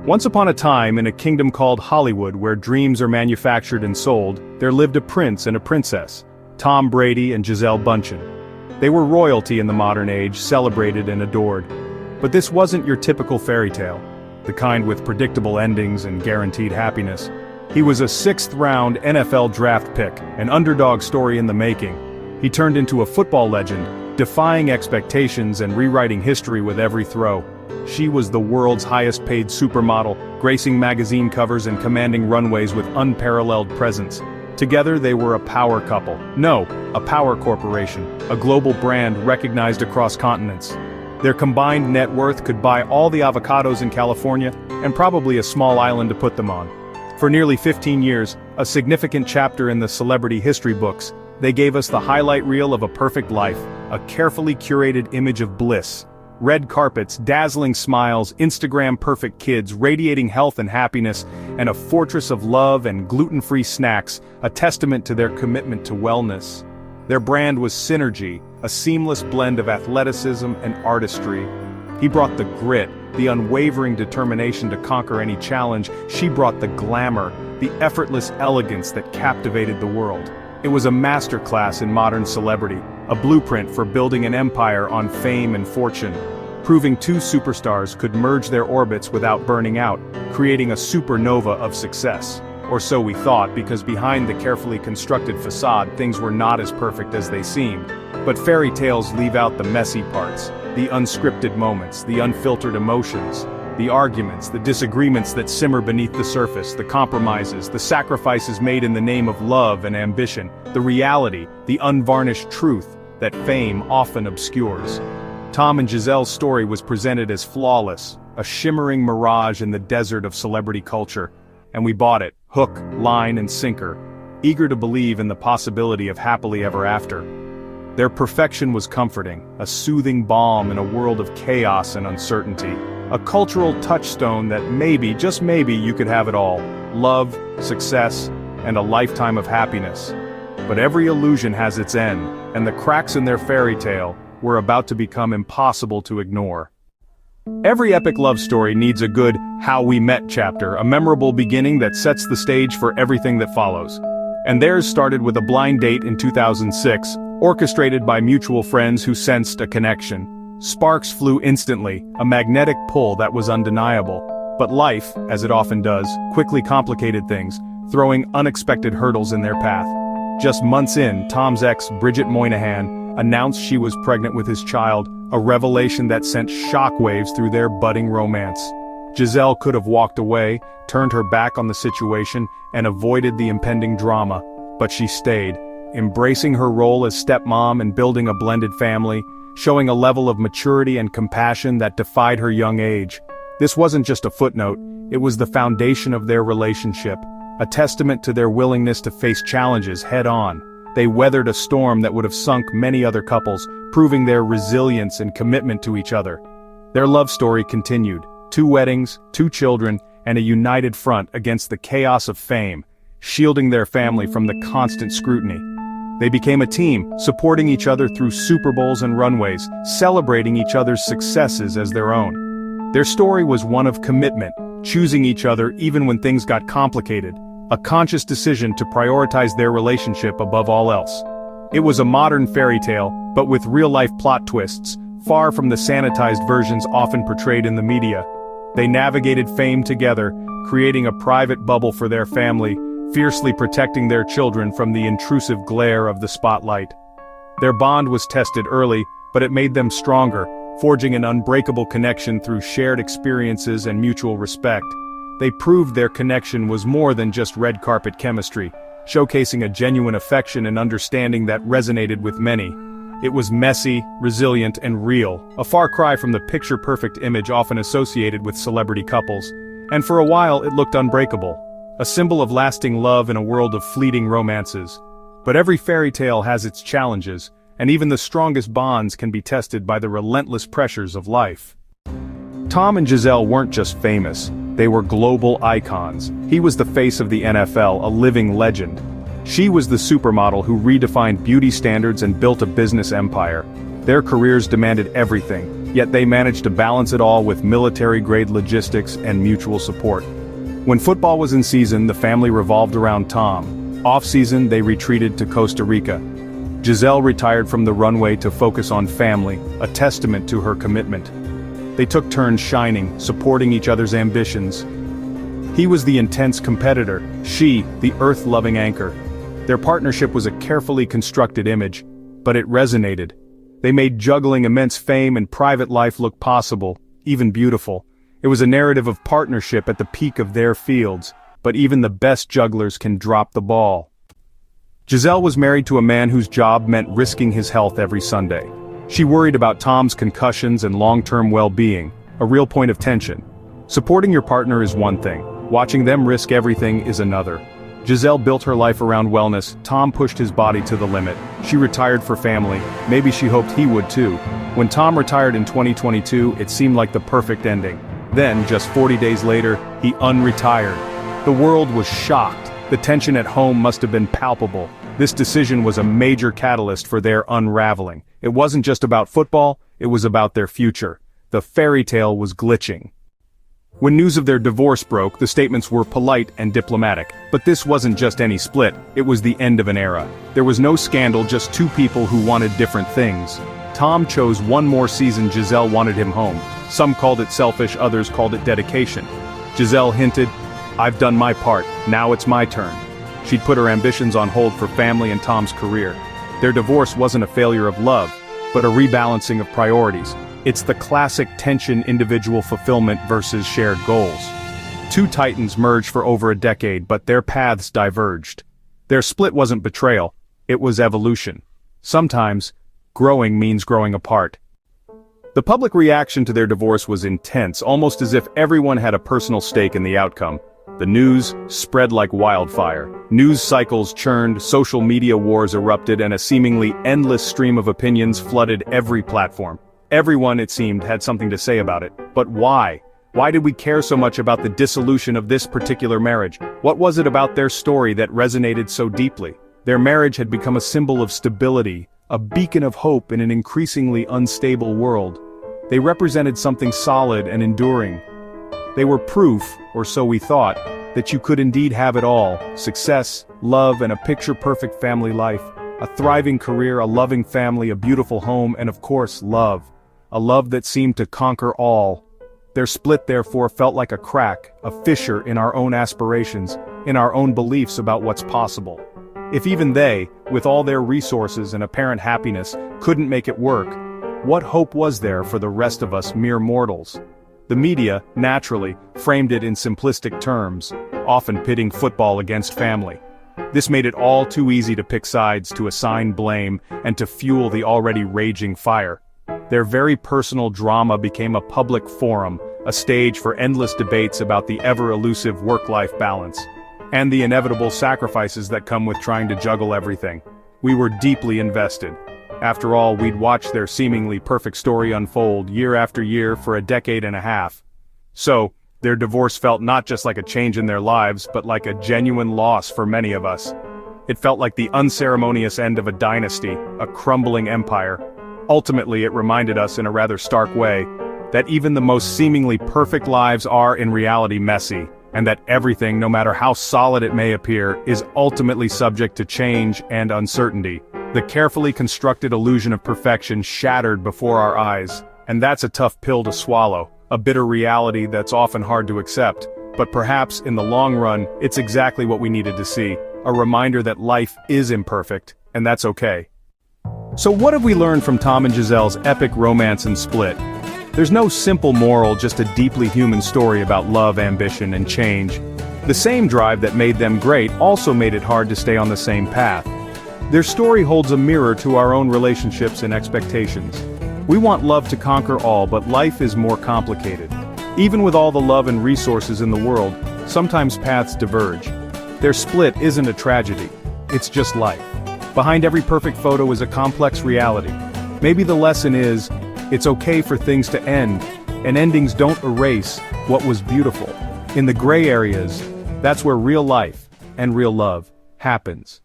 Once upon a time, in a kingdom called Hollywood where dreams are manufactured and sold, there lived a prince and a princess, Tom Brady and Gisele Bündchen. They were royalty in the modern age, celebrated and adored. But this wasn't your typical fairy tale, the kind with predictable endings and guaranteed happiness. He was a sixth-round NFL draft pick, an underdog story in the making. He turned into a football legend, defying expectations and rewriting history with every throw. She was the world's highest-paid supermodel, gracing magazine covers and commanding runways with unparalleled presence. Together they were a power couple. No, a power corporation, a global brand recognized across continents. Their combined net worth could buy all the avocados in California, and probably a small island to put them on. For nearly 15 years, a significant chapter in the celebrity history books, they gave us the highlight reel of a perfect life, a carefully curated image of bliss. Red carpets, dazzling smiles, Instagram-perfect kids radiating health and happiness, and a fortress of love and gluten-free snacks, a testament to their commitment to wellness. Their brand was synergy, a seamless blend of athleticism and artistry. He brought the grit, the unwavering determination to conquer any challenge. She brought the glamour, the effortless elegance that captivated the world. It was a masterclass in modern celebrity, a blueprint for building an empire on fame and fortune, proving two superstars could merge their orbits without burning out, creating a supernova of success. Or so we thought, because behind the carefully constructed facade things were not as perfect as they seemed. But fairy tales leave out the messy parts, the unscripted moments, the unfiltered emotions, the arguments, the disagreements that simmer beneath the surface, the compromises, the sacrifices made in the name of love and ambition, the reality, the unvarnished truth that fame often obscures. Tom and Gisele's story was presented as flawless, a shimmering mirage in the desert of celebrity culture, and we bought it, hook, line and sinker, eager to believe in the possibility of happily ever after. Their perfection was comforting, a soothing balm in a world of chaos and uncertainty. A cultural touchstone that maybe, just maybe, you could have it all. Love, success, and a lifetime of happiness. But every illusion has its end, and the cracks in their fairy tale were about to become impossible to ignore. Every epic love story needs a good How We Met chapter, a memorable beginning that sets the stage for everything that follows. And theirs started with a blind date in 2006, orchestrated by mutual friends who sensed a connection. Sparks flew instantly, a magnetic pull that was undeniable. But life, as it often does, quickly complicated things, throwing unexpected hurdles in their path. Just months in, Tom's ex, Bridget Moynihan, announced she was pregnant with his child, a revelation that sent shockwaves through their budding romance. Gisele could have walked away, turned her back on the situation, and avoided the impending drama, but she stayed, embracing her role as stepmom and building a blended family, showing a level of maturity and compassion that defied her young age. This wasn't just a footnote, it was the foundation of their relationship, a testament to their willingness to face challenges head-on. They weathered a storm that would have sunk many other couples, proving their resilience and commitment to each other. Their love story continued, 2 weddings, 2 children, and a united front against the chaos of fame, shielding their family from the constant scrutiny. They became a team, supporting each other through Super Bowls and runways, celebrating each other's successes as their own. Their story was one of commitment, choosing each other even when things got complicated, a conscious decision to prioritize their relationship above all else. It was a modern fairy tale, but with real-life plot twists, far from the sanitized versions often portrayed in the media. They navigated fame together, creating a private bubble for their family, fiercely protecting their children from the intrusive glare of the spotlight. Their bond was tested early, but it made them stronger, forging an unbreakable connection through shared experiences and mutual respect. They proved their connection was more than just red carpet chemistry, showcasing a genuine affection and understanding that resonated with many. It was messy, resilient, and real, a far cry from the picture-perfect image often associated with celebrity couples. And for a while it looked unbreakable, a symbol of lasting love in a world of fleeting romances. But every fairy tale has its challenges, and even the strongest bonds can be tested by the relentless pressures of life. Tom and Gisele weren't just famous, they were global icons. He was the face of the NFL, a living legend. She was the supermodel who redefined beauty standards and built a business empire. Their careers demanded everything, yet they managed to balance it all with military-grade logistics and mutual support. When football was in season, the family revolved around Tom. Off-season, they retreated to Costa Rica. Gisele retired from the runway to focus on family, a testament to her commitment. They took turns shining, supporting each other's ambitions. He was the intense competitor, she, the earth-loving anchor. Their partnership was a carefully constructed image, but it resonated. They made juggling immense fame and private life look possible, even beautiful. It was a narrative of partnership at the peak of their fields, but even the best jugglers can drop the ball. Gisele was married to a man whose job meant risking his health every Sunday. She worried about Tom's concussions and long-term well-being, a real point of tension. Supporting your partner is one thing, watching them risk everything is another. Gisele built her life around wellness, Tom pushed his body to the limit. She retired for family, maybe she hoped he would too. When Tom retired in 2022, it seemed like the perfect ending. Then, just 40 days later, he unretired. The world was shocked. The tension at home must have been palpable. This decision was a major catalyst for their unraveling. It wasn't just about football, it was about their future. The fairy tale was glitching. When news of their divorce broke, the statements were polite and diplomatic. But this wasn't just any split, it was the end of an era. There was no scandal, just two people who wanted different things. Tom chose one more season, Gisele wanted him home. Some called it selfish, others called it dedication. Gisele hinted, "I've done my part, now it's my turn." She'd put her ambitions on hold for family and Tom's career. Their divorce wasn't a failure of love, but a rebalancing of priorities. It's the classic tension, individual fulfillment versus shared goals. Two titans merged for over a decade, but their paths diverged. Their split wasn't betrayal, it was evolution. Sometimes, growing means growing apart. The public reaction to their divorce was intense, almost as if everyone had a personal stake in the outcome. The news spread like wildfire. News cycles churned, social media wars erupted, and a seemingly endless stream of opinions flooded every platform. Everyone, it seemed, had something to say about it. But why? Why did we care so much about the dissolution of this particular marriage? What was it about their story that resonated so deeply? Their marriage had become a symbol of stability, a beacon of hope in an increasingly unstable world. They represented something solid and enduring. They were proof, or so we thought, that you could indeed have it all: success, love, and a picture-perfect family life. A thriving career, a loving family, a beautiful home, and of course, love. A love that seemed to conquer all. Their split, therefore, felt like a crack, a fissure in our own aspirations, in our own beliefs about what's possible. If even they, with all their resources and apparent happiness, couldn't make it work, what hope was there for the rest of us mere mortals? The media, naturally, framed it in simplistic terms, often pitting football against family. This made it all too easy to pick sides, to assign blame, and to fuel the already raging fire. Their very personal drama became a public forum, a stage for endless debates about the ever-elusive work-life balance, and the inevitable sacrifices that come with trying to juggle everything. We were deeply invested. After all, we'd watched their seemingly perfect story unfold year after year for a decade and a half. So, their divorce felt not just like a change in their lives, but like a genuine loss for many of us. It felt like the unceremonious end of a dynasty, a crumbling empire. Ultimately, it reminded us in a rather stark way that even the most seemingly perfect lives are in reality messy, and that everything, no matter how solid it may appear, is ultimately subject to change and uncertainty. The carefully constructed illusion of perfection shattered before our eyes, and that's a tough pill to swallow, a bitter reality that's often hard to accept. But perhaps, in the long run, it's exactly what we needed to see, a reminder that life is imperfect, and that's okay. So what have we learned from Tom and Gisele's epic romance and split? There's no simple moral, just a deeply human story about love, ambition, and change. The same drive that made them great also made it hard to stay on the same path. Their story holds a mirror to our own relationships and expectations. We want love to conquer all, but life is more complicated. Even with all the love and resources in the world, sometimes paths diverge. Their split isn't a tragedy, it's just life. Behind every perfect photo is a complex reality. Maybe the lesson is, it's okay for things to end, and endings don't erase what was beautiful. In the gray areas, that's where real life and real love happens.